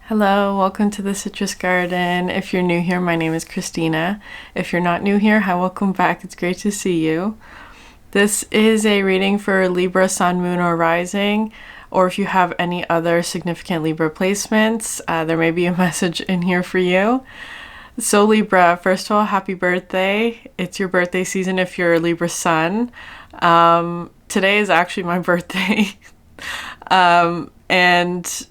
Hello, welcome to the Citrus Garden. If you're new here, my name is Christina. If you're not new here, hi, welcome back. It's great to see you. This is a reading for Libra, Sun, Moon, or Rising, or if you have any other significant Libra placements, there may be a message in here for you. So Libra, first of all, happy birthday. It's your birthday season if you're a Libra Sun. Today is actually my birthday. And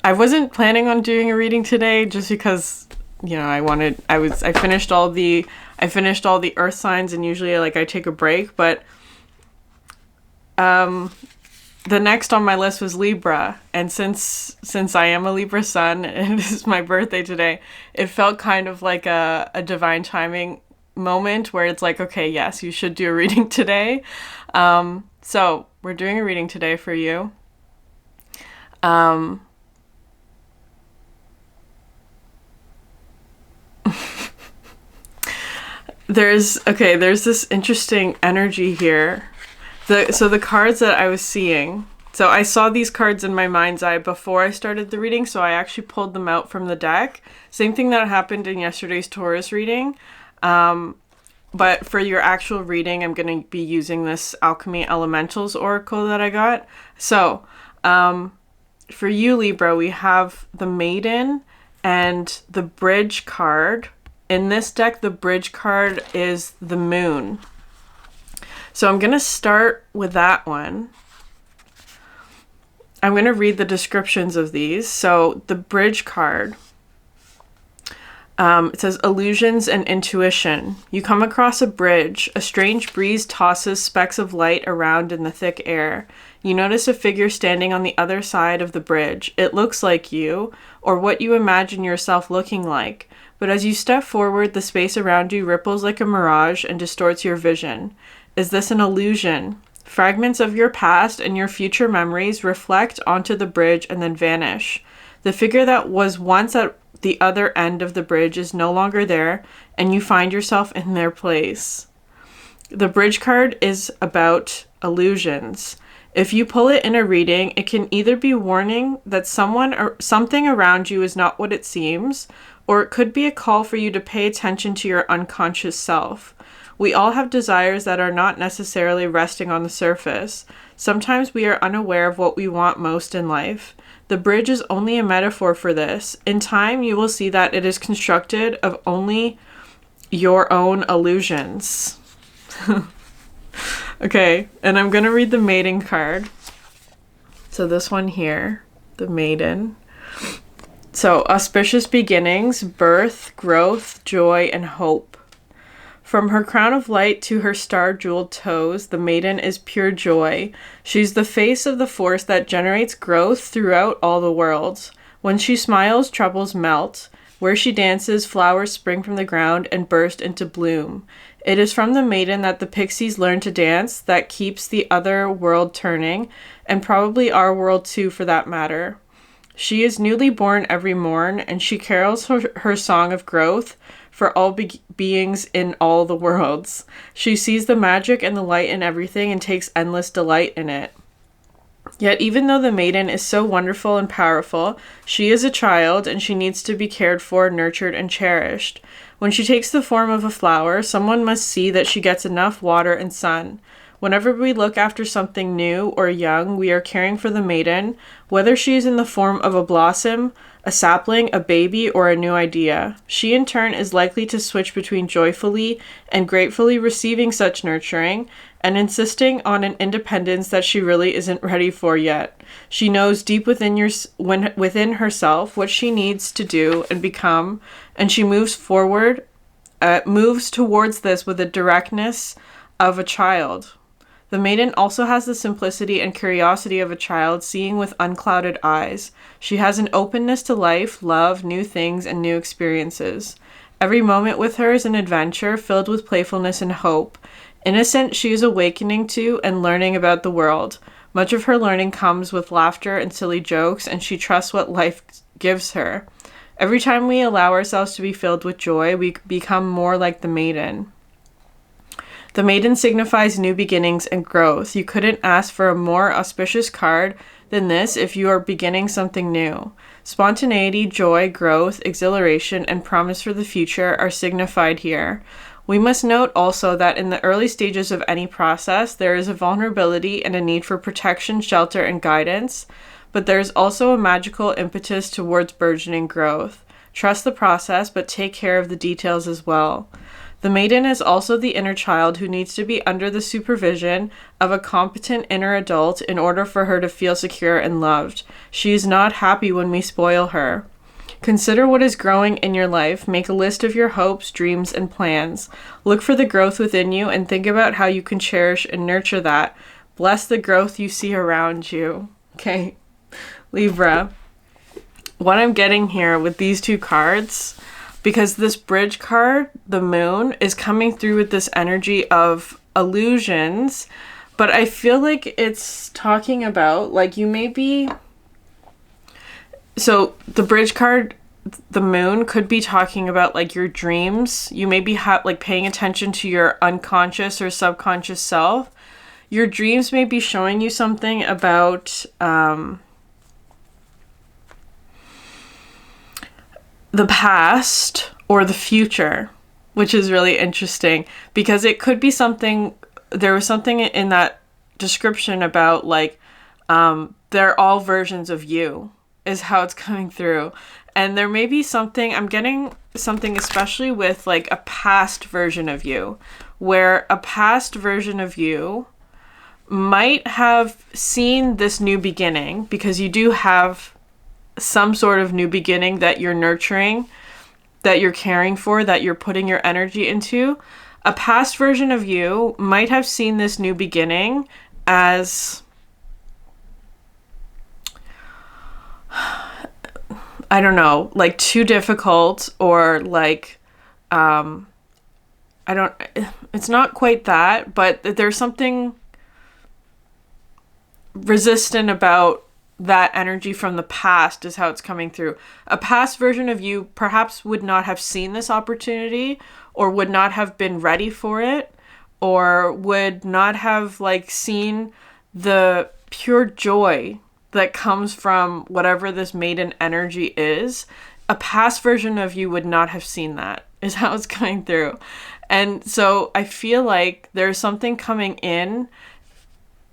I wasn't planning on doing a reading today just because, I finished all the earth signs, and usually I take a break, but the next on my list was Libra, and since I am a Libra sun and it is my birthday today, it felt kind of like a divine timing moment where it's like, okay, yes, you should do a reading today. So we're doing a reading today for you. There's this interesting energy here. So the cards that I was seeing, so I saw these cards in my mind's eye before I started the reading, so I actually pulled them out from the deck. Same thing that happened in yesterday's Taurus reading. But for your actual reading, I'm going to be using this Alchemy Elementals Oracle that I got. So, for you, Libra, we have the Maiden and the Bridge card. In this deck, the Bridge card is the Moon. So I'm going to start with that one. I'm going to read the descriptions of these. So the Bridge card, it says, illusions and intuition. You come across a bridge. A strange breeze tosses specks of light around in the thick air. You notice a figure standing on the other side of the bridge. It looks like you, or what you imagine yourself looking like. But as you step forward, the space around you ripples like a mirage and distorts your vision. Is this an illusion? Fragments of your past and your future memories reflect onto the bridge and then vanish. The figure that was once at the other end of the bridge is no longer there, and you find yourself in their place. The Bridge card is about illusions. If you pull it in a reading, it can either be warning that someone or something around you is not what it seems, or it could be a call for you to pay attention to your unconscious self. We all have desires that are not necessarily resting on the surface. Sometimes we are unaware of what we want most in life. The bridge is only a metaphor for this. In time, you will see that it is constructed of only your own illusions. Okay, and I'm going to read the Maiden card. So this one here, the Maiden. So, auspicious beginnings, birth, growth, joy, and hope. From her crown of light to her star-jeweled toes, the Maiden is pure joy. She's the face of the force that generates growth throughout all the worlds. When she smiles, troubles melt. Where she dances, flowers spring from the ground and burst into bloom. It is from the Maiden that the pixies learn to dance that keeps the other world turning, and probably our world too for that matter. She is newly born every morn, and she carols her song of growth for all beings in all the worlds. She sees the magic and the light in everything and takes endless delight in it. Yet even though the Maiden is so wonderful and powerful, she is a child and she needs to be cared for, nurtured, and cherished. When she takes the form of a flower, someone must see that she gets enough water and sun. Whenever we look after something new or young, we are caring for the Maiden, whether she is in the form of a blossom, a sapling, a baby, or a new idea. She in turn is likely to switch between joyfully and gratefully receiving such nurturing and insisting on an independence that she really isn't ready for yet. She knows deep within herself what she needs to do and become, and she moves towards this with the directness of a child. The Maiden also has the simplicity and curiosity of a child, seeing with unclouded eyes. She has an openness to life, love, new things, and new experiences. Every moment with her is an adventure filled with playfulness and hope. Innocent, she is awakening to and learning about the world. Much of her learning comes with laughter and silly jokes, and she trusts what life gives her. Every time we allow ourselves to be filled with joy, we become more like the Maiden. The Maiden signifies new beginnings and growth. You couldn't ask for a more auspicious card than this if you are beginning something new. Spontaneity, joy, growth, exhilaration, and promise for the future are signified here. We must note also that in the early stages of any process, there is a vulnerability and a need for protection, shelter, and guidance, but there is also a magical impetus towards burgeoning growth. Trust the process, but take care of the details as well. The maiden is also the inner child who needs to be under the supervision of a competent inner adult in order for her to feel secure and loved. She is not happy when we spoil her. Consider what is growing in your life. Make a list of your hopes, dreams, and plans. Look for the growth within you and think about how you can cherish and nurture that. Bless the growth you see around you. Okay, Libra. What I'm getting here with these two cards, because this bridge card, the moon, is coming through with this energy of illusions, but I feel like it's talking about, like, you may be... So the bridge card, the moon, could be talking about, like, your dreams. You may be like paying attention to your unconscious or subconscious self. Your dreams may be showing you something about the past or the future, which is really interesting because it could be something. There was something in that description about, like, they're all versions of you, is how it's coming through. And there may be something, I'm getting something especially with, like, a past version of you, where a past version of you might have seen this new beginning, because you do have some sort of new beginning that you're nurturing, that you're caring for, that you're putting your energy into. A past version of you might have seen this new beginning as... I don't know, like, too difficult, or like, it's not quite that, but there's something resistant about that energy from the past, is how it's coming through. A past version of you perhaps would not have seen this opportunity, or would not have been ready for it, or would not have, like, seen the pure joy that comes from whatever this maiden energy is. A past version of you would not have seen that, is how it's coming through. And so I feel like there's something coming in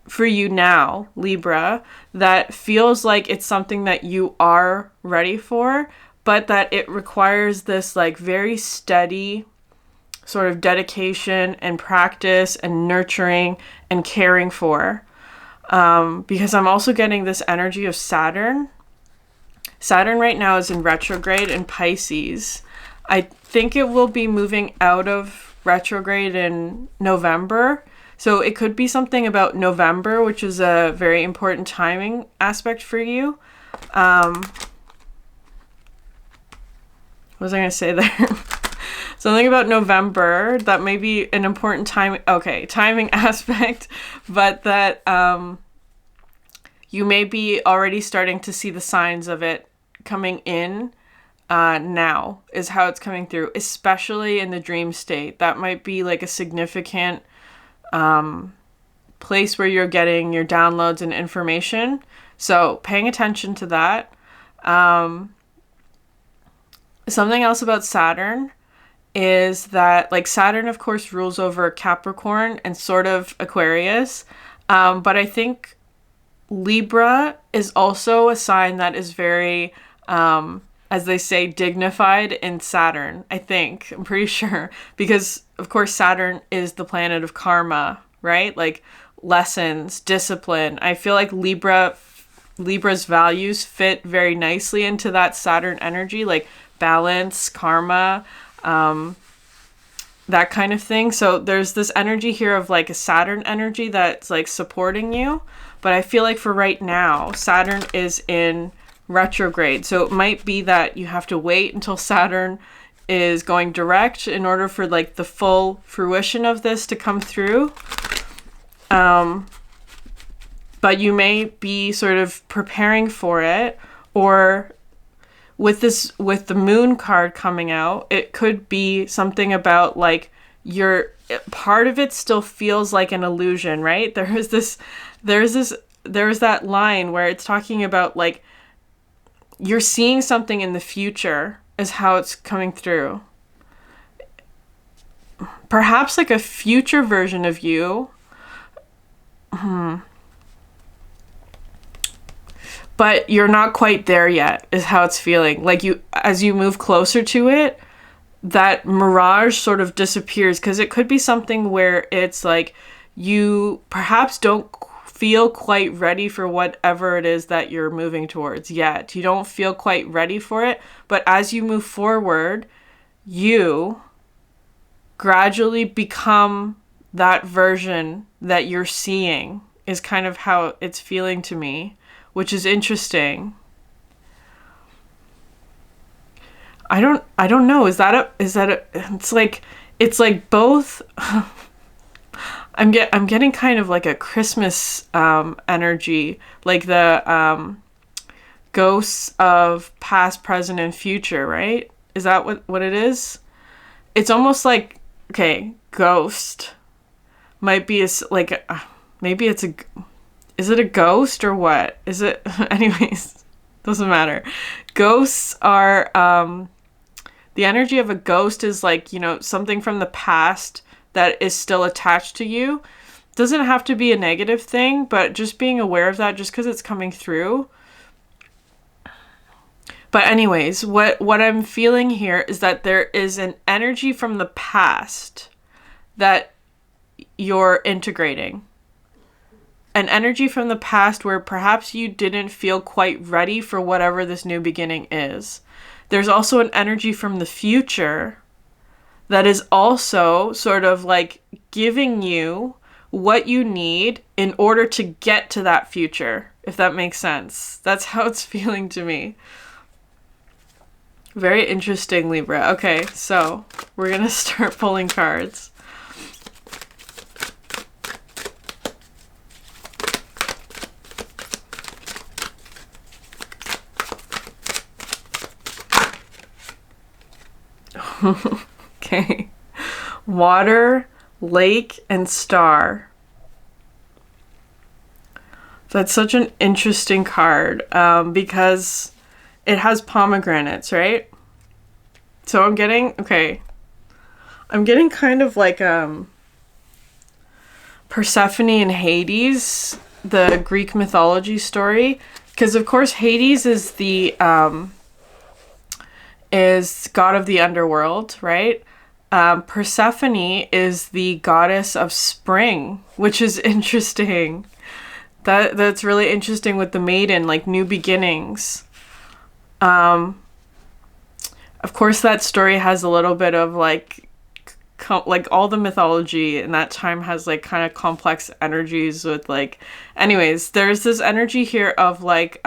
for you now, Libra, that feels like it's something that you are ready for, but that it requires this, like, very steady sort of dedication and practice and nurturing and caring for. Because I'm also getting this energy of Saturn. Saturn right now is in retrograde in Pisces. I think it will be moving out of retrograde in November. So it could be something about November, which is a very important timing aspect for you. What was I going to say there? Something about November that may be an important timing aspect, but that you may be already starting to see the signs of it coming in now, is how it's coming through, especially in the dream state. That might be, like, a significant place where you're getting your downloads and information. So paying attention to that. Something else about Saturn is that, like, Saturn, of course, rules over Capricorn and sort of Aquarius. But I think Libra is also a sign that is very, as they say, dignified in Saturn, I think. I'm pretty sure. Because, of course, Saturn is the planet of karma, right? Like, lessons, discipline. I feel like Libra's values fit very nicely into that Saturn energy, like balance, karma, that kind of thing. So there's this energy here of, like, a Saturn energy that's, like, supporting you. But I feel like for right now, Saturn is in retrograde. So it might be that you have to wait until Saturn is going direct in order for, like, the full fruition of this to come through. But you may be sort of preparing for it, or with the moon card coming out, it could be something about, like, part of it still feels like an illusion, right? There's this there's that line where it's talking about like you're seeing something in the future is how it's coming through. Perhaps like a future version of you. But you're not quite there yet is how it's feeling. Like you, as you move closer to it, that mirage sort of disappears, because it could be something where it's like you perhaps don't feel quite ready for whatever it is that you're moving towards yet. You don't feel quite ready for it, but as you move forward, you gradually become that version that you're seeing, is kind of how it's feeling to me, which is interesting. I don't know. Is that a it's like both. I'm getting kind of like a Christmas energy, like the ghosts of past, present, and future, right? Is that what it is? It's almost like, okay, ghost might be like maybe it's is it a ghost or what? Is it anyways, doesn't matter. Ghosts are the energy of a ghost is like, you know, something from the past that is still attached to you. Doesn't have to be a negative thing, but just being aware of that just because it's coming through. But anyways, what I'm feeling here is that there is an energy from the past that you're integrating. An energy from the past where perhaps you didn't feel quite ready for whatever this new beginning is. There's also an energy from the future that is also sort of like giving you what you need in order to get to that future, if that makes sense. That's how it's feeling to me. Very interesting, Libra. Okay, so we're going to start pulling cards. Okay. Water, lake, and star. That's such an interesting card because it has pomegranates, right? So I'm getting kind of like Persephone and Hades, the Greek mythology story, because of course Hades is the is god of the underworld, right? Persephone is the goddess of spring, which is interesting. That's really interesting with the maiden, like new beginnings. Of course, that story has a little bit of like all the mythology in that time has like kind of complex energies with like, anyways, there's this energy here of like,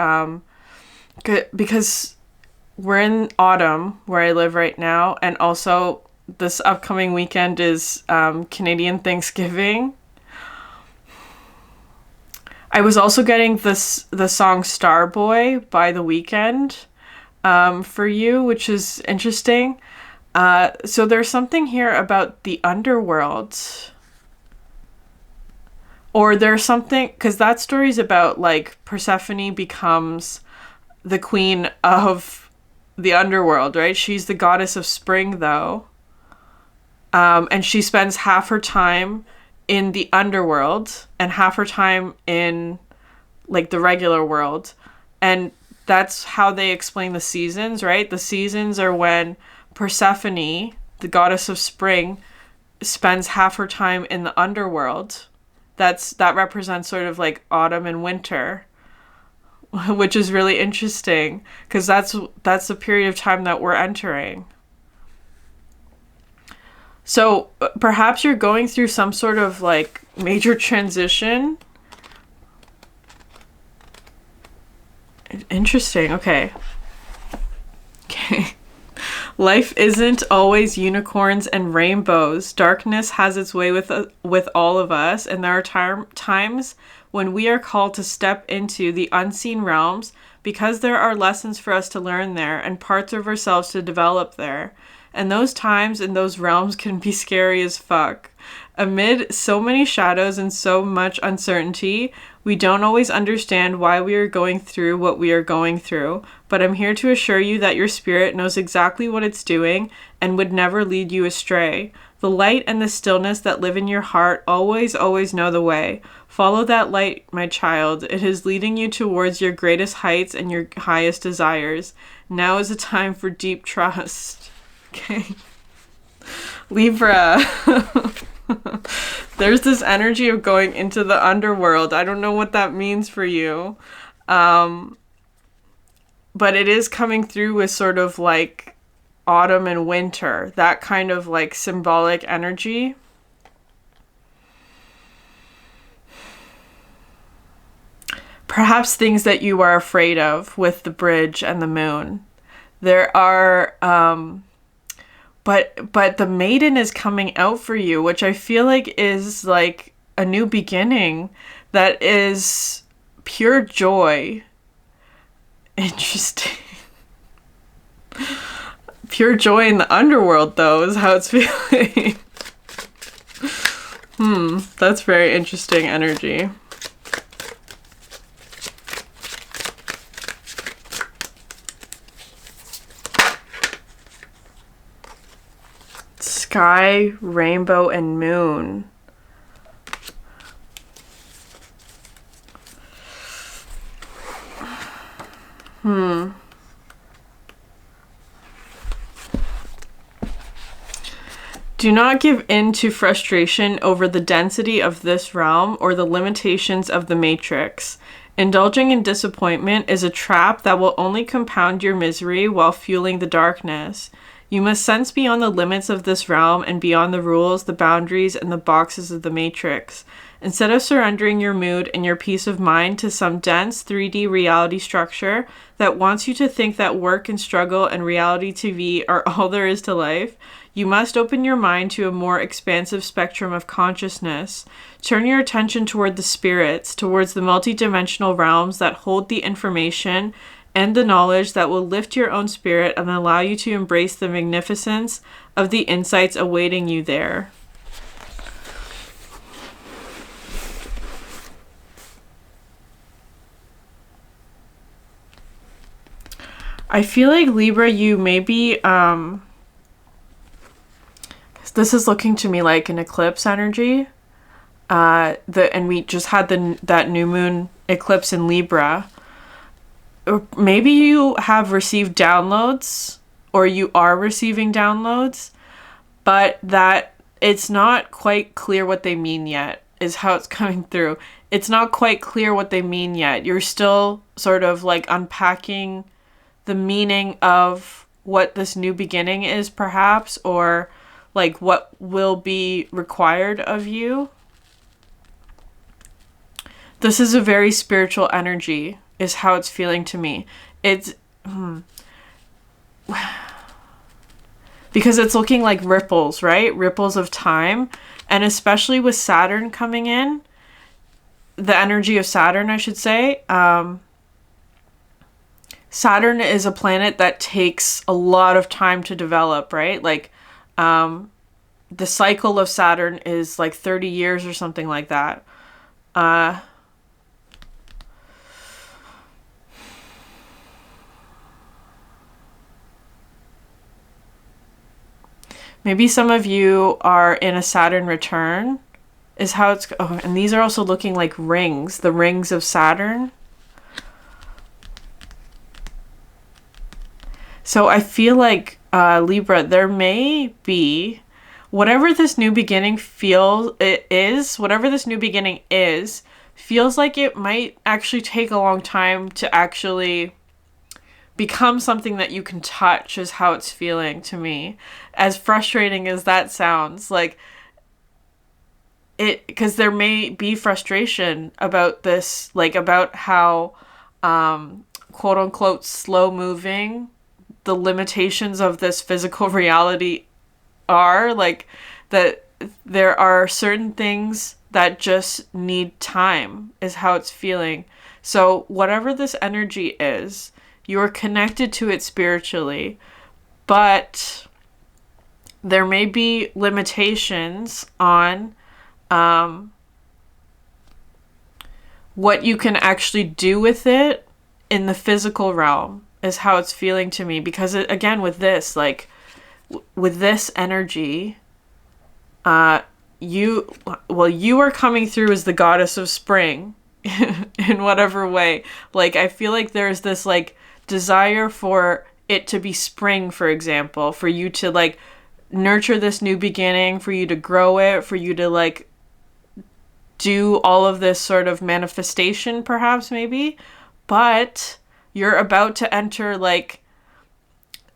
because we're in autumn where I live right now, and also this upcoming weekend is Canadian Thanksgiving. I was also getting the song Starboy by The Weeknd for you, which is interesting. So there's something here about the underworld. Or there's something, because that story's about like Persephone becomes the queen of the underworld, right? She's the goddess of spring, though. And she spends half her time in the underworld and half her time in like the regular world. And that's how they explain the seasons, right? The seasons are when Persephone, the goddess of spring, spends half her time in the underworld. That represents sort of like autumn and winter, which is really interesting because that's the period of time that we're entering. So perhaps you're going through some sort of like major transition. Interesting. Okay. Life isn't always unicorns and rainbows. Darkness has its way with all of us, and there are times when we are called to step into the unseen realms because there are lessons for us to learn there and parts of ourselves to develop there. And those times in those realms can be scary as fuck. Amid so many shadows and so much uncertainty, we don't always understand why we are going through what we are going through, but I'm here to assure you that your spirit knows exactly what it's doing and would never lead you astray. The light and the stillness that live in your heart always, always know the way. Follow that light, my child. It is leading you towards your greatest heights and your highest desires. Now is a time for deep trust. Okay. Libra. There's this energy of going into the underworld. I don't know what that means for you. But it is coming through with sort of like autumn and winter, that kind of like symbolic energy. Perhaps things that you are afraid of with the bridge and the moon. There are, but the maiden is coming out for you, which I feel like is like a new beginning that is pure joy. Interesting. Pure joy in the underworld, though, is how it's feeling. That's very interesting energy. Sky, rainbow, and moon. Do not give in to frustration over the density of this realm or the limitations of the matrix. Indulging in disappointment is a trap that will only compound your misery while fueling the darkness. You must sense beyond the limits of this realm and beyond the rules, the boundaries, and the boxes of the matrix. Instead of surrendering your mood and your peace of mind to some dense 3D reality structure that wants you to think that work and struggle and reality TV are all there is to life, you must open your mind to a more expansive spectrum of consciousness. Turn your attention toward the spirits, towards the multidimensional realms that hold the information and the knowledge that will lift your own spirit and allow you to embrace the magnificence of the insights awaiting you there. I feel like Libra, you may be, this is looking to me like an eclipse energy. And we just had that new moon eclipse in Libra. Or maybe you have received downloads, or you are receiving downloads, but that it's not quite clear what they mean yet, is how it's coming through. It's not quite clear what they mean yet. You're still sort of like unpacking the meaning of what this new beginning is, perhaps, or like what will be required of you. This is a very spiritual energy, is how it's feeling to me. It's because it's looking like ripples, right? Ripples of time. And especially with Saturn coming in, the energy of Saturn, I should say. Saturn is a planet that takes a lot of time to develop, right? Like, the cycle of Saturn is like 30 years or something like that. Maybe some of you are in a Saturn return, is how it's... Oh, and these are also looking like rings, the rings of Saturn. So I feel like, Libra, there may be... Whatever this new beginning feels like it might actually take a long time to actually become something that you can touch, is how it's feeling to me. As frustrating as that sounds, like it, because there may be frustration about this, like about how quote unquote slow moving the limitations of this physical reality are, like that there are certain things that just need time, is how it's feeling. So whatever this energy is, you are connected to it spiritually, but there may be limitations on what you can actually do with it in the physical realm, is how it's feeling to me. Because again, with this, like, with this energy, you are coming through as the goddess of spring in whatever way. Like, I feel like there's this, like, desire for it to be spring, for example, for you to, like, nurture this new beginning, for you to grow it, for you to, like, do all of this sort of manifestation, perhaps, maybe. But you're about to enter, like,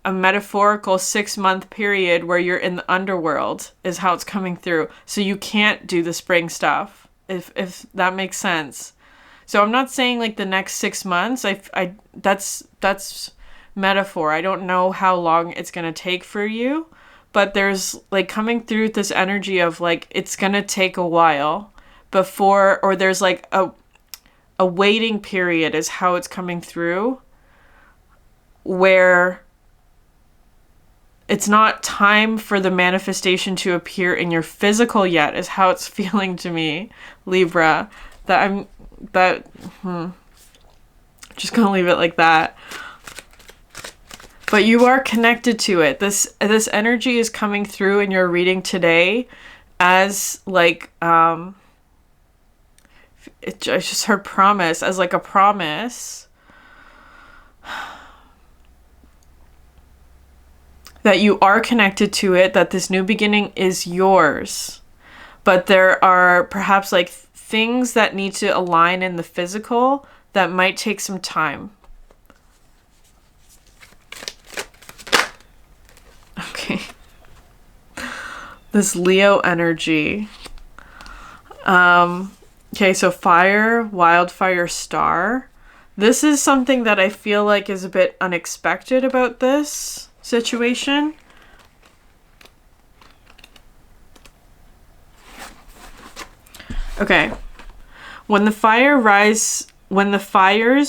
a metaphorical 6-month period where you're in the underworld, is how it's coming through. So you can't do the spring stuff, if that makes sense. So I'm not saying, like, the next 6 months. That's metaphor. I don't know how long it's going to take for you, but there's, like, coming through this energy of, like, it's going to take a while before, or there's, like, a waiting period, is how it's coming through, where it's not time for the manifestation to appear in your physical yet, is how it's feeling to me, Libra. Just gonna leave it like that. But you are connected to it. This energy is coming through in your reading today as, like, I just heard promise, as, like, a promise that you are connected to it, that this new beginning is yours. But there are perhaps, like, things that need to align in the physical that might take some time. Okay. This Leo energy. Okay, so fire, wildfire, star. This is something that I feel like is a bit unexpected about this situation. Okay. When the fires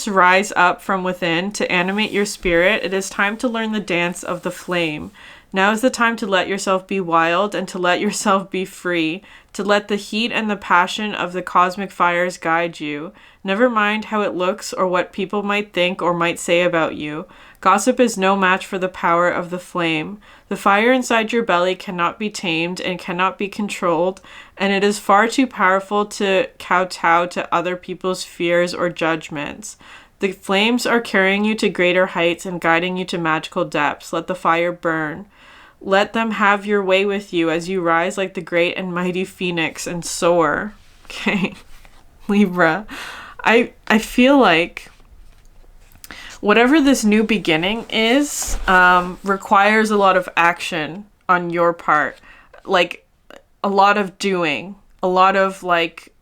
rise up from within to animate your spirit, it is time to learn the dance of the flame. Now is the time to let yourself be wild and to let yourself be free, to let the heat and the passion of the cosmic fires guide you. Never mind how it looks or what people might think or might say about you. Gossip is no match for the power of the flame. The fire inside your belly cannot be tamed and cannot be controlled, and it is far too powerful to kowtow to other people's fears or judgments. The flames are carrying you to greater heights and guiding you to magical depths. Let the fire burn. Let them have your way with you as you rise like the great and mighty phoenix and soar. Okay, Libra. I feel like whatever this new beginning is, requires a lot of action on your part. Like, a lot of doing. A lot of, like,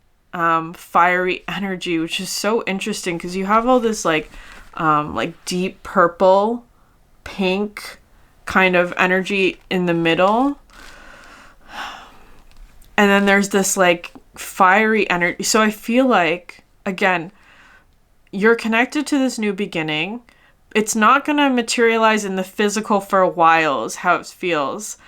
fiery energy, which is so interesting because you have all this, like deep purple, pink kind of energy in the middle. And then there's this, like, fiery energy. So I feel like, again, you're connected to this new beginning. It's not going to materialize in the physical for a while, is how it feels.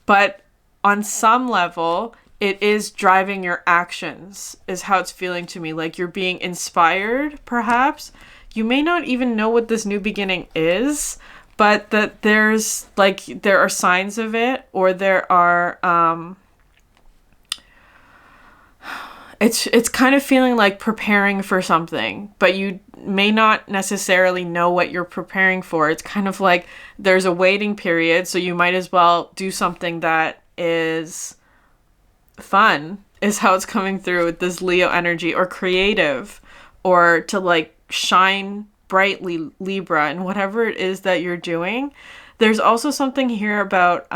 But on some level, it is driving your actions, is how it's feeling to me. Like, you're being inspired, perhaps. You may not even know what this new beginning is, but that there's, like, there are signs of it, or there are, it's kind of feeling like preparing for something, but you may not necessarily know what you're preparing for. It's kind of like there's a waiting period, so you might as well do something that is fun, is how it's coming through with this Leo energy, or creative, or to, like, shine brightly, Libra, and whatever it is that you're doing. There's also something here about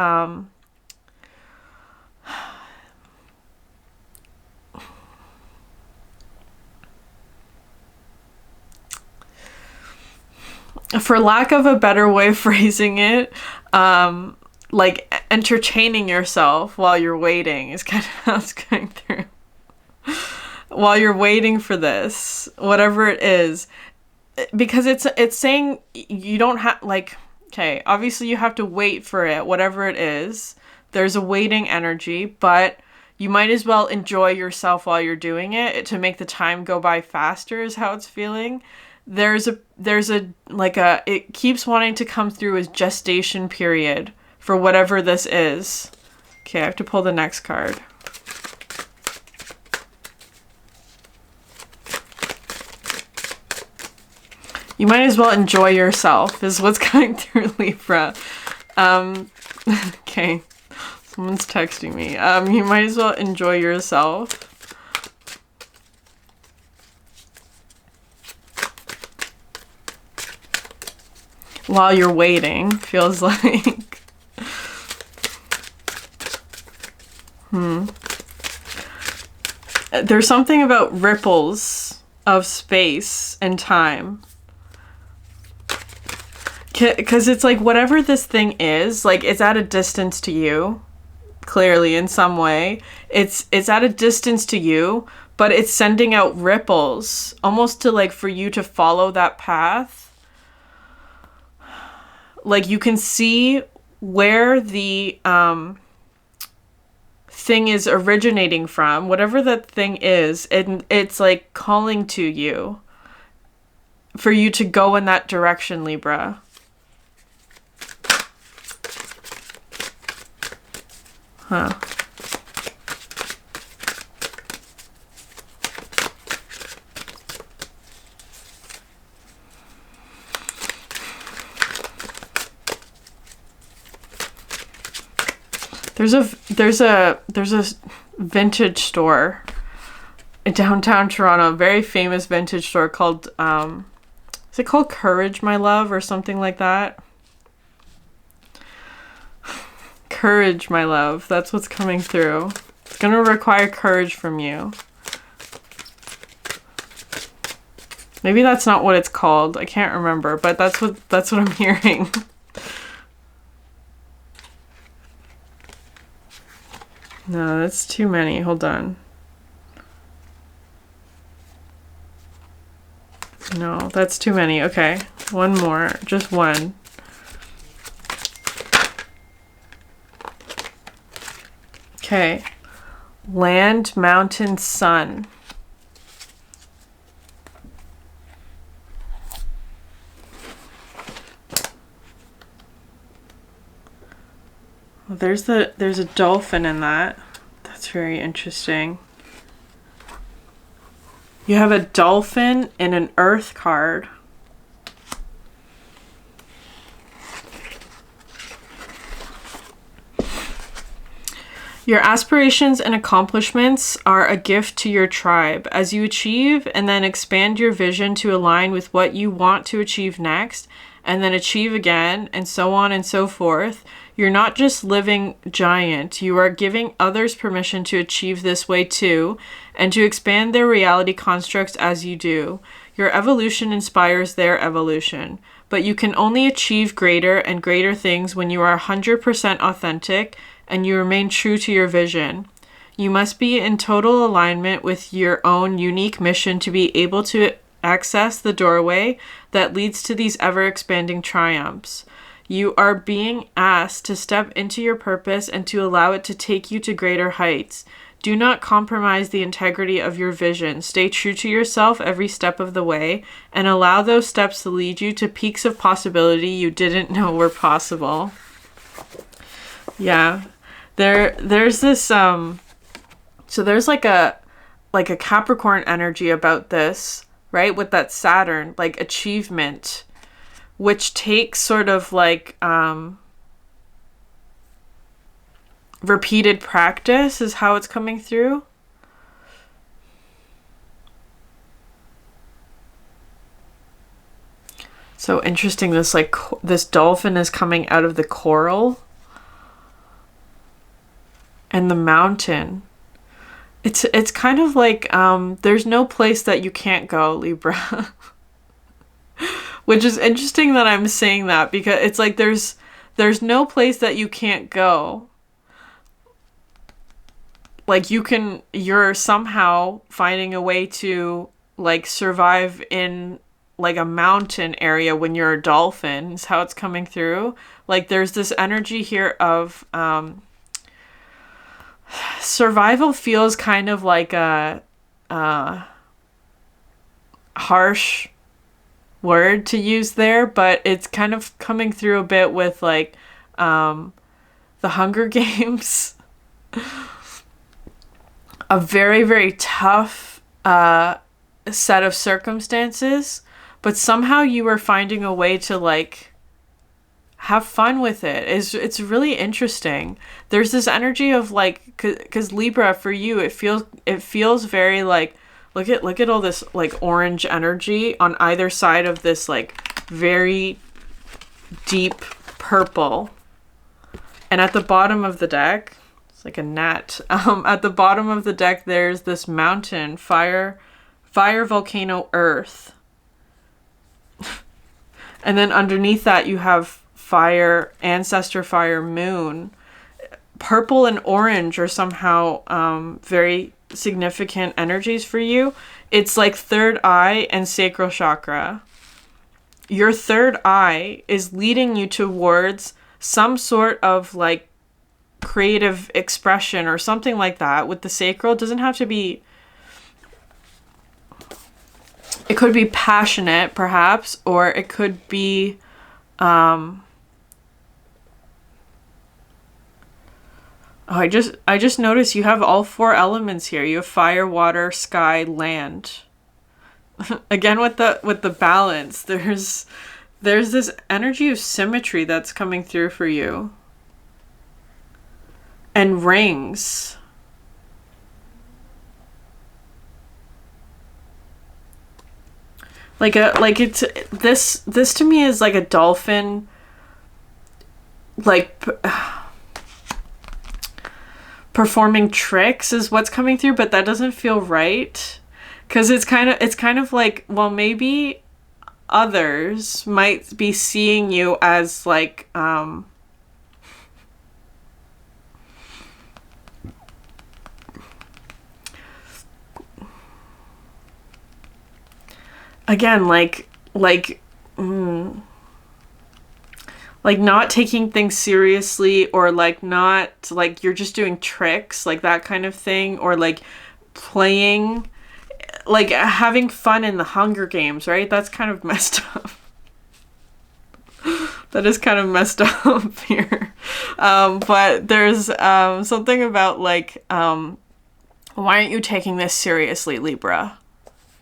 for lack of a better way of phrasing it, like, entertaining yourself while you're waiting is kind of how it's going through. While you're waiting for this, whatever it is, because it's saying you don't have, like, okay, obviously you have to wait for it, whatever it is, there's a waiting energy, but you might as well enjoy yourself while you're doing it to make the time go by faster is how it's feeling. There's a it keeps wanting to come through as gestation period for whatever this is. Okay, I have to pull the next card. You might as well enjoy yourself is what's coming through, Libra. Okay. Someone's texting me. You might as well enjoy yourself. While you're waiting, feels like. There's something about ripples of space and time. Because it's like whatever this thing is, like it's at a distance to you, clearly in some way. It's at a distance to you, but it's sending out ripples almost to like for you to follow that path. Like you can see where the thing is originating from, whatever that thing is, and it's like calling to you for you to go in that direction, Libra. Huh. There's a vintage store in downtown Toronto, a very famous vintage store called is it called Courage, My Love, or something like that? Courage, my love. That's what's coming through. It's going to require courage from you. Maybe that's not what it's called. I can't remember, but that's what I'm hearing. No, that's too many. Hold on. No, that's too many. Okay. One more. Just one. Okay. Land, mountain, sun. Well, there's a dolphin in that. That's very interesting. You have a dolphin and an earth card. Your aspirations and accomplishments are a gift to your tribe. As you achieve and then expand your vision to align with what you want to achieve next, and then achieve again, and so on and so forth, you're not just living giant. You are giving others permission to achieve this way too, and to expand their reality constructs as you do. Your evolution inspires their evolution. But you can only achieve greater and greater things when you are 100% authentic and you remain true to your vision. You must be in total alignment with your own unique mission to be able to access the doorway that leads to these ever-expanding triumphs. You are being asked to step into your purpose and to allow it to take you to greater heights. Do not compromise the integrity of your vision. Stay true to yourself every step of the way and allow those steps to lead you to peaks of possibility you didn't know were possible. Yeah. There's this so there's like a Capricorn energy about this, right? With that Saturn, like achievement, which takes sort of like repeated practice is how it's coming through. So interesting, this like this dolphin is coming out of the coral. And the mountain. It's kind of like there's no place that you can't go, Libra. Which is interesting that I'm saying that, because it's like there's no place that you can't go. Like you're somehow finding a way to like survive in like a mountain area when you're a dolphin, is how it's coming through. Like there's this energy here of survival feels kind of like a harsh word to use there, but it's kind of coming through a bit with like the Hunger Games. A very, very tough set of circumstances, but somehow you were finding a way to like have fun with it. It's really interesting. There's this energy of like, because Libra, for you, it feels very like, look at all this like orange energy on either side of this like very deep purple. And at the bottom of the deck, it's like a gnat. At the bottom of the deck, there's this mountain, fire, volcano, earth. And then underneath that, you have fire, ancestor fire, moon. Purple and orange are somehow very significant energies for you. It's like third eye and sacral chakra. Your third eye is leading you towards some sort of like creative expression or something like that. With the sacral, it doesn't have to be, it could be passionate perhaps, or it could be I just noticed you have all 4 elements here. You have fire, water, sky, land. Again with the balance, there's this energy of symmetry that's coming through for you. And rings. It's this to me is like a dolphin, like performing tricks is what's coming through, but that doesn't feel right, because it's kind of like, well, maybe others might be seeing you as like again like not taking things seriously, or like not like you're just doing tricks, like that kind of thing, or like playing, like having fun in the Hunger Games, right? That's kind of messed up. That is kind of messed up here. But there's something about like, why aren't you taking this seriously, Libra?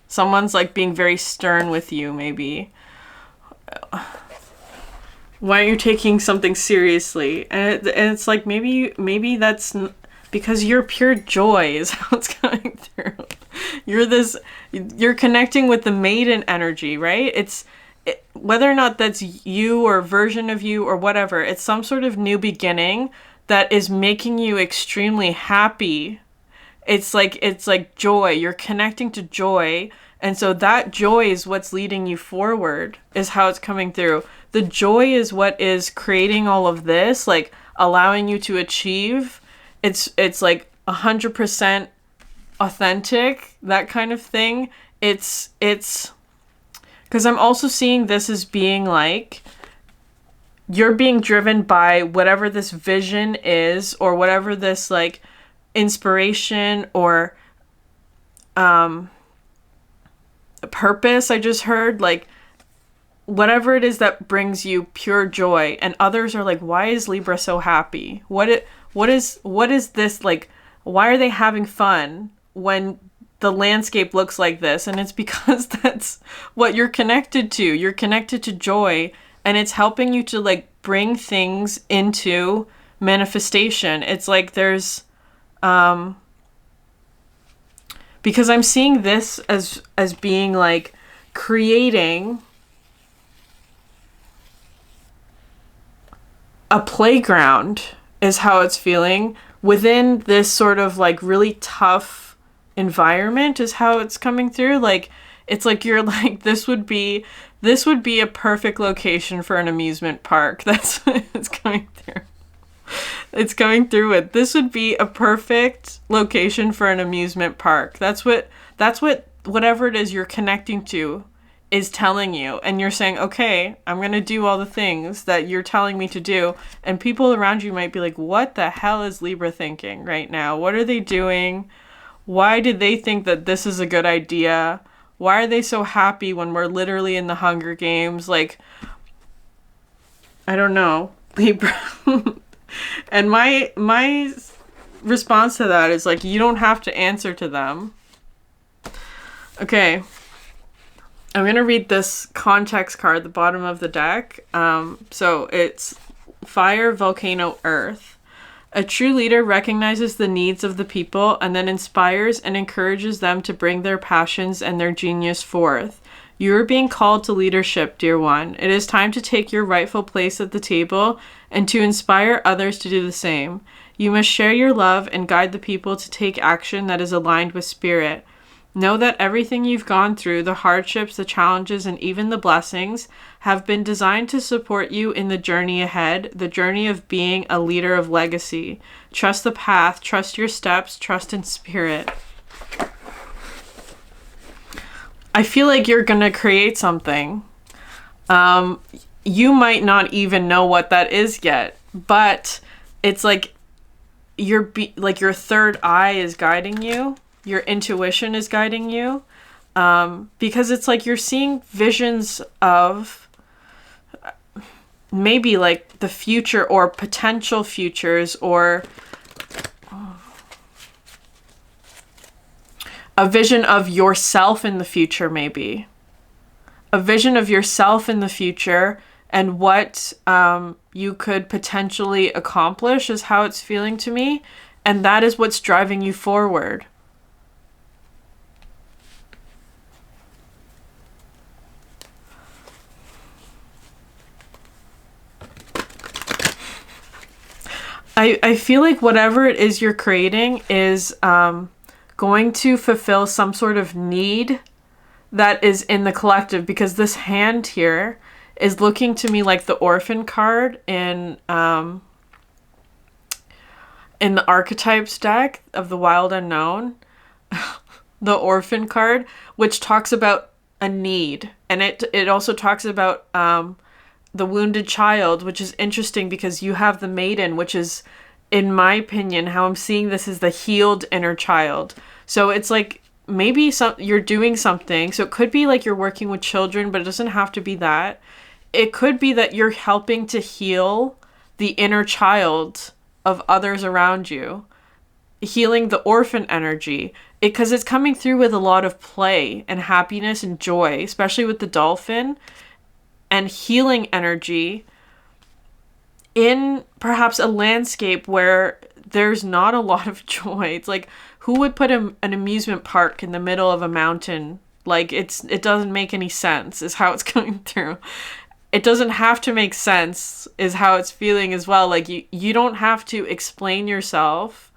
Someone's like being very stern with you, maybe. Why aren't you taking something seriously? And it's like, maybe that's because you're pure joy is how it's coming through. You're connecting with the maiden energy, right? Whether or not that's you or a version of you or whatever, it's some sort of new beginning that is making you extremely happy. It's like joy. You're connecting to joy. And so that joy is what's leading you forward, is how it's coming through. The joy is what is creating all of this, like allowing you to achieve. It's like 100% authentic, that kind of thing. It's because I'm also seeing this as being like, you're being driven by whatever this vision is, or whatever this like inspiration or purpose I just heard, like whatever it is that brings you pure joy. And others are like, why is Libra so happy? What is this like? Why are they having fun when the landscape looks like this? And it's because that's what you're connected to. You're connected to joy, and it's helping you to like bring things into manifestation. It's like there's because I'm seeing this as being like creating a playground is how it's feeling within this sort of like really tough environment is how it's coming through. Like, it's like you're like, this would be a perfect location for an amusement park. That's what it's coming through. It's coming through it. This would be a perfect location for an amusement park. That's what whatever it is you're connecting to is telling you, and you're saying, okay, I'm going to do all the things that you're telling me to do. And people around you might be like, what the hell is Libra thinking right now? What are they doing? Why did they think that this is a good idea? Why are they so happy when we're literally in the Hunger Games? Like, I don't know, Libra. And my response to that is like, you don't have to answer to them. Okay. I'm going to read this context card, the bottom of the deck. So it's Fire, Volcano, Earth. A true leader recognizes the needs of the people and then inspires and encourages them to bring their passions and their genius forth. You are being called to leadership, dear one. It is time to take your rightful place at the table and to inspire others to do the same. You must share your love and guide the people to take action that is aligned with spirit. Know that everything you've gone through, the hardships, the challenges, and even the blessings, have been designed to support you in the journey ahead, the journey of being a leader of legacy. Trust the path, trust your steps, trust in spirit. I feel like you're going to create something. You might not even know what that is yet, but it's like your third eye is guiding you. Your intuition is guiding you, because it's like you're seeing visions of maybe like the future or potential futures, or a vision of yourself in the future, maybe. A vision of yourself in the future and what you could potentially accomplish is how it's feeling to me. And that is what's driving you forward. I feel like whatever it is you're creating is going to fulfill some sort of need that is in the collective, because this hand here is looking to me like the orphan card in the archetypes deck of the Wild Unknown. The orphan card, which talks about a need, and it also talks about the wounded child, which is interesting because you have the maiden, which is, in my opinion, how I'm seeing this, is the healed inner child. So it's like maybe you're doing something. So it could be like you're working with children, but it doesn't have to be that. It could be that you're helping to heal the inner child of others around you, healing the orphan energy, because it's coming through with a lot of play and happiness and joy, especially with the dolphin, and healing energy in perhaps a landscape where there's not a lot of joy. It's like, who would put an amusement park in the middle of a mountain? Like, it doesn't make any sense, is how it's coming through. It doesn't have to make sense, is how it's feeling as well. Like, you don't have to explain yourself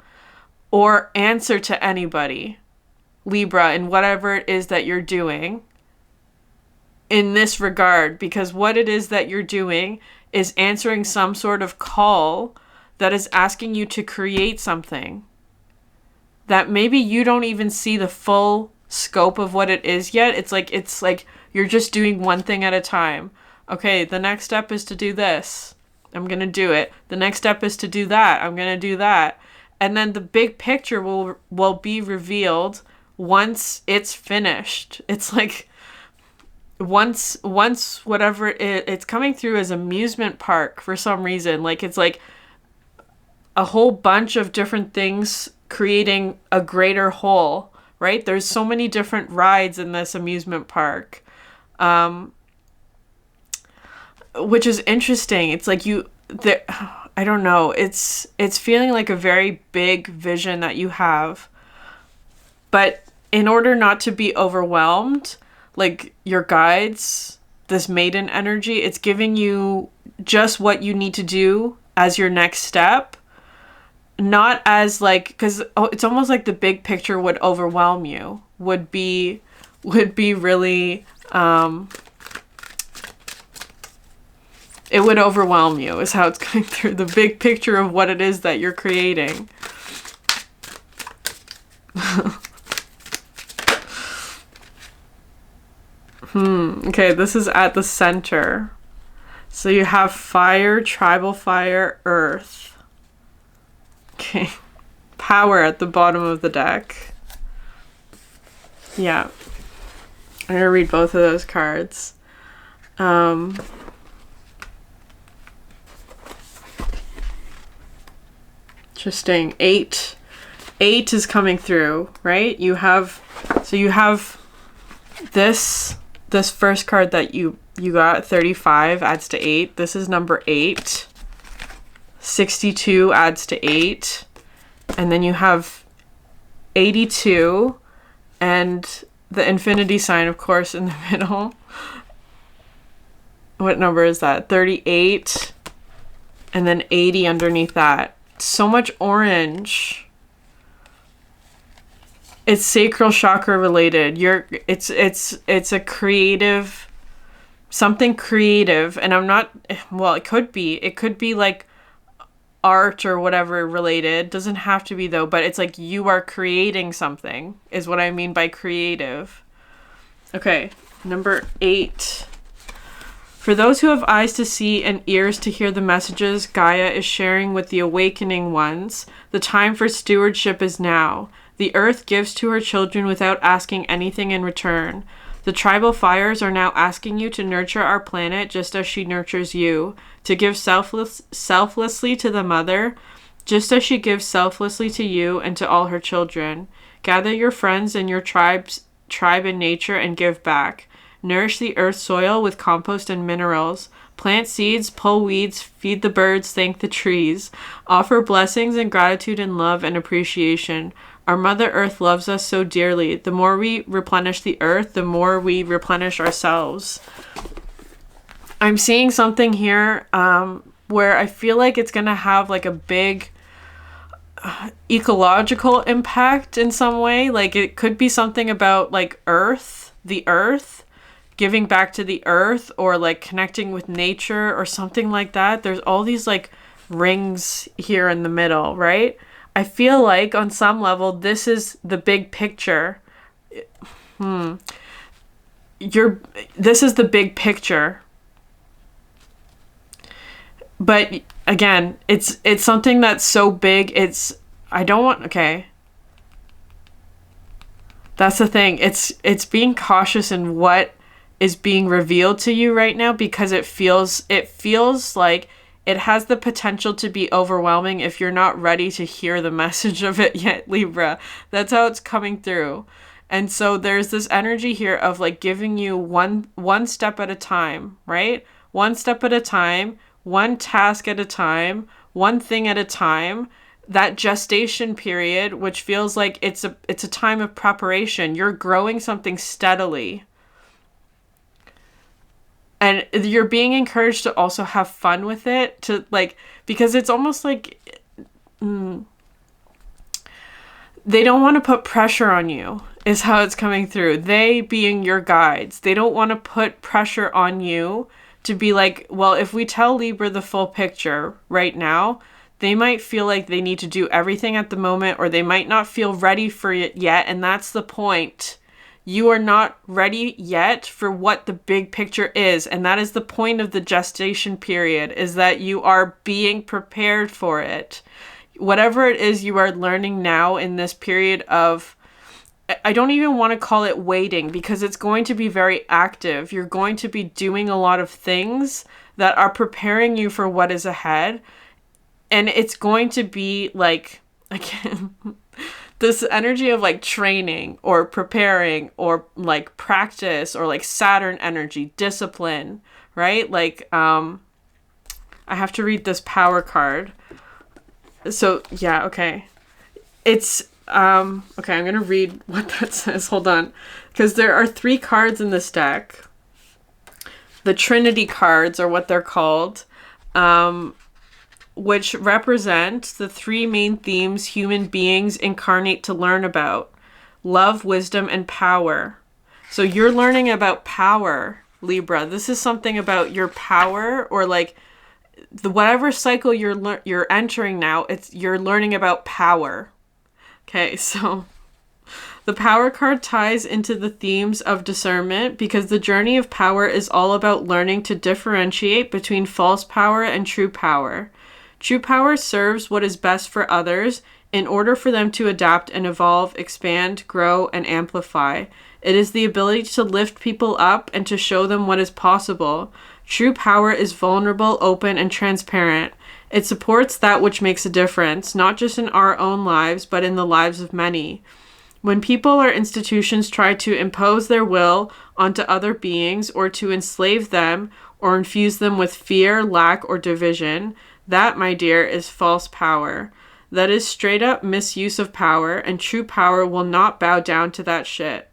or answer to anybody, Libra, in whatever it is that you're doing in this regard, because what it is that you're doing is answering some sort of call that is asking you to create something that maybe you don't even see the full scope of what it is yet. It's like you're just doing one thing at a time. Okay, the next step is to do this. I'm going to do it. The next step is to do that. I'm going to do that. And then the big picture will be revealed once it's finished. It's like once whatever it's coming through as amusement park for some reason. Like, it's like a whole bunch of different things creating a greater whole, right? There's so many different rides in this amusement park, which is interesting. It's like I don't know. It's feeling like a very big vision that you have, but in order not to be overwhelmed, like your guides, this maiden energy, it's giving you just what you need to do as your next step. Not as like, because it's almost like the big picture would overwhelm you, would be really, it would overwhelm you, is how it's going through, the big picture of what it is that you're creating. Okay, this is at the center. So you have fire, tribal fire, earth. Okay. Power at the bottom of the deck. Yeah. I'm gonna read both of those cards. Interesting. Eight is coming through, right? You have this first card that you got, 35 adds to 8. This is number 8. 62 adds to 8. And then you have 82 and the infinity sign, of course, in the middle. What number is that? 38 and then 80 underneath that. So much orange. It's sacral chakra related. It's a creative, something creative, and I'm not, well, it could be like art or whatever related. Doesn't have to be though, but it's like you are creating something is what I mean by creative. Okay, number 8. For those who have eyes to see and ears to hear the messages Gaia is sharing with the awakening ones, the time for stewardship is now. The earth gives to her children without asking anything in return. The tribal fires are now asking you to nurture our planet just as she nurtures you, to give selflessly to the mother, just as she gives selflessly to you and to all her children. Gather your friends and your tribe in nature and give back. Nourish the earth soil with compost and minerals. Plant seeds, pull weeds, feed the birds, thank the trees. Offer blessings and gratitude and love and appreciation. Our Mother Earth loves us so dearly. The more we replenish the earth, the more we replenish ourselves. I'm seeing something here where I feel like it's going to have like a big ecological impact in some way. Like it could be something about like the earth, giving back to the earth, or like connecting with nature or something like that. There's all these like rings here in the middle, right? I feel like on some level, this is the big picture. This is the big picture. But again, it's something that's so big. Okay. That's the thing. It's being cautious in what is being revealed to you right now, because it feels like it has the potential to be overwhelming if you're not ready to hear the message of it yet, Libra. That's how it's coming through. And so there's this energy here of like giving you one step at a time, right? One step at a time, one task at a time, one thing at a time. That gestation period, which feels like it's a time of preparation. You're growing something steadily. And you're being encouraged to also have fun with it, to like, because it's almost like they don't want to put pressure on you, is how it's coming through. They being your guides. They don't want to put pressure on you to be like, well, if we tell Libra the full picture right now, they might feel like they need to do everything at the moment, or they might not feel ready for it yet. And that's the point. You are not ready yet for what the big picture is. And that is the point of the gestation period, is that you are being prepared for it. Whatever it is you are learning now in this period of, I don't even want to call it waiting, because it's going to be very active. You're going to be doing a lot of things that are preparing you for what is ahead. And it's going to be like, again, this energy of like training or preparing or like practice, or like Saturn energy, discipline, right? Like, I have to read this power card. So yeah, okay. It's, okay, I'm going to read what that says. Hold on. Because there are 3 cards in this deck. The Trinity cards are what they're called. Which represent the 3 main themes human beings incarnate to learn about: love, wisdom, and power. So you're learning about power, Libra. This is something about your power, or like whatever cycle you're entering now. You're learning about power. Okay, so The power card ties into the themes of discernment because the journey of power is all about learning to differentiate between false power and true power. True power serves what is best for others in order for them to adapt and evolve, expand, grow, and amplify. It is the ability to lift people up and to show them what is possible. True power is vulnerable, open, and transparent. It supports that which makes a difference, not just in our own lives, but in the lives of many. When people or institutions try to impose their will onto other beings or to enslave them or infuse them with fear, lack, or division, that, my dear, is false power. That is straight up misuse of power, and true power will not bow down to that shit.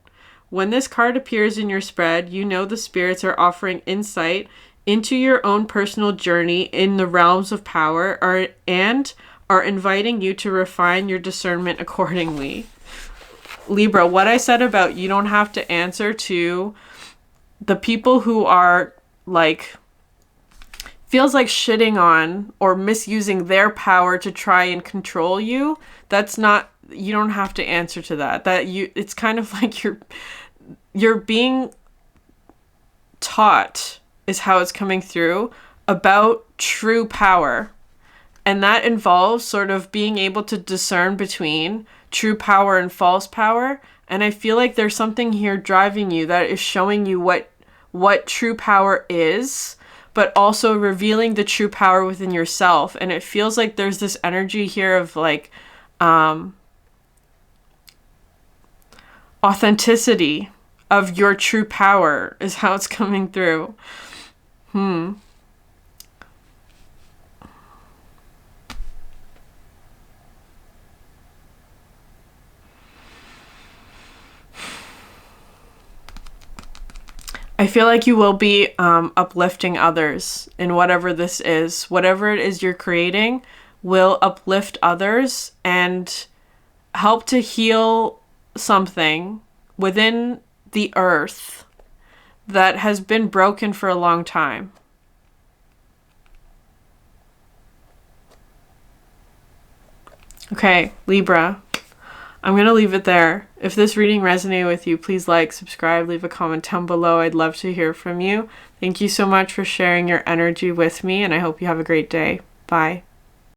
When this card appears in your spread, you know the spirits are offering insight into your own personal journey in the realms of power and are inviting you to refine your discernment accordingly. Libra, what I said about you don't have to answer to the people who are like feels like shitting on or misusing their power to try and control you, that's not, you don't have to answer to that. It's kind of like you're being taught, is how it's coming through, about true power. And that involves sort of being able to discern between true power and false power. And I feel like there's something here driving you that is showing you what true power is, but also revealing the true power within yourself. And it feels like there's this energy here of like authenticity of your true power is how it's coming through. I feel like you will be uplifting others in whatever this is. Whatever it is you're creating will uplift others and help to heal something within the earth that has been broken for a long time. Okay, Libra. I'm going to leave it there. If this reading resonated with you, please like, subscribe, leave a comment down below. I'd love to hear from you. Thank you so much for sharing your energy with me, and I hope you have a great day. Bye.